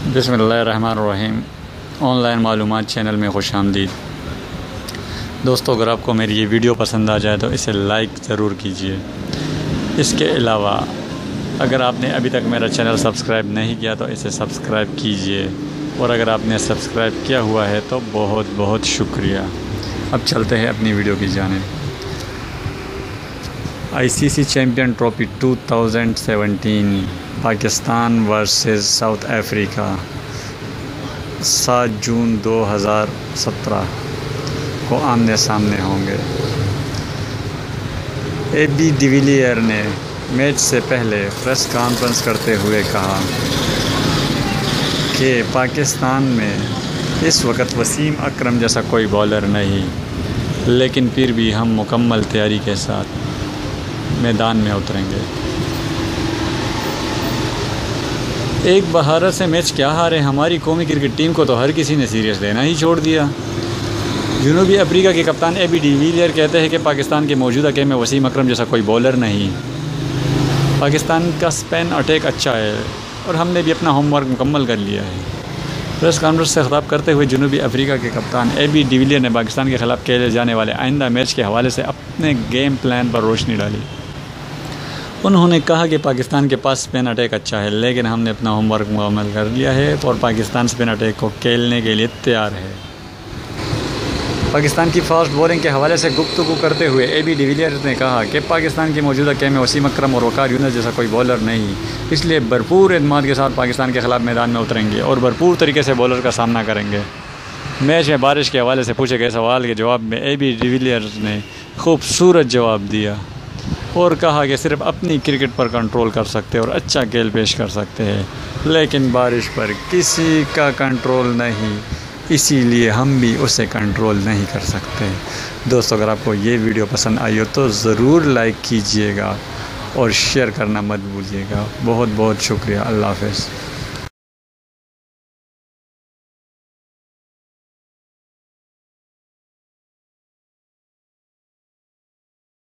बिस्मिल्लाहिर्रहमानिर्रहीम। ऑनलाइन मालूमात चैनल में खुशामदीद। दोस्तों, अगर आपको मेरी ये वीडियो पसंद आ जाए तो इसे लाइक ज़रूर कीजिए। इसके अलावा अगर आपने अभी तक मेरा चैनल सब्सक्राइब नहीं किया तो इसे सब्सक्राइब कीजिए, और अगर आपने सब्सक्राइब किया हुआ है तो बहुत बहुत शुक्रिया। अब चलते हैं अपनी वीडियो की जानिब। ICC champion trophy 2017 Pakistan versus south Africa 7 जून 2017 को आमने सामने होंगे। एबी डिविलियर ने मैच से पहले प्रेस कॉन्फ्रेंस करते हुए कहा कि पाकिस्तान में इस वक्त वसीम अकरम जैसा कोई बॉलर नहीं, लेकिन फिर भी हम मुकम्मल तैयारी के साथ मैदान में उतरेंगे। एक बहार से मैच क्या हारे, हमारी कौमी क्रिकेट टीम को तो हर किसी ने सीरियस लेना ही छोड़ दिया। जनूबी अफ्रीका के कप्तान एबी डिविलियर कहते हैं कि पाकिस्तान के मौजूदा गेम में वसीम अकरम जैसा कोई बॉलर नहीं। पाकिस्तान का स्पिन अटैक अच्छा है और हमने भी अपना होमवर्क मुकम्मल कर लिया है। प्रेस कॉन्फ्रेंस से खिताब करते हुए जनूबी अफ्रीका के कप्तान एबी डिविलियर ने पाकिस्तान के ख़िलाफ़ खेले जाने वाले आइंदा मैच के हवाले से अपने गेम प्लान पर रोशनी डाली। उन्होंने कहा कि पाकिस्तान के पास स्पिन अटैक अच्छा है, लेकिन हमने अपना होमवर्क मुकम्मल कर लिया है और पाकिस्तान स्पिन अटैक को खेलने के लिए तैयार है। पाकिस्तान की फास्ट बॉलिंग के हवाले से गुफ्तगू करते हुए एबी डिविलियर ने कहा कि पाकिस्तान की मौजूदा गेम में वसीम अकरम और वकार यूनुस जैसा कोई बॉलर नहीं, इसलिए भरपूर एतमाद के साथ पाकिस्तान के ख़िलाफ़ मैदान में उतरेंगे और भरपूर तरीके से बॉलर का सामना करेंगे। मैच में बारिश के हवाले से पूछे गए सवाल के जवाब में एबी डिविलियर ने खूबसूरत जवाब दिया और कहा कि सिर्फ अपनी क्रिकेट पर कंट्रोल कर सकते हैं और अच्छा खेल पेश कर सकते हैं, लेकिन बारिश पर किसी का कंट्रोल नहीं, इसीलिए हम भी उसे कंट्रोल नहीं कर सकते। दोस्तों, अगर आपको ये वीडियो पसंद आई हो तो ज़रूर लाइक कीजिएगा और शेयर करना मत भूलिएगा। बहुत बहुत शुक्रिया। अल्लाह हाफ़िज़।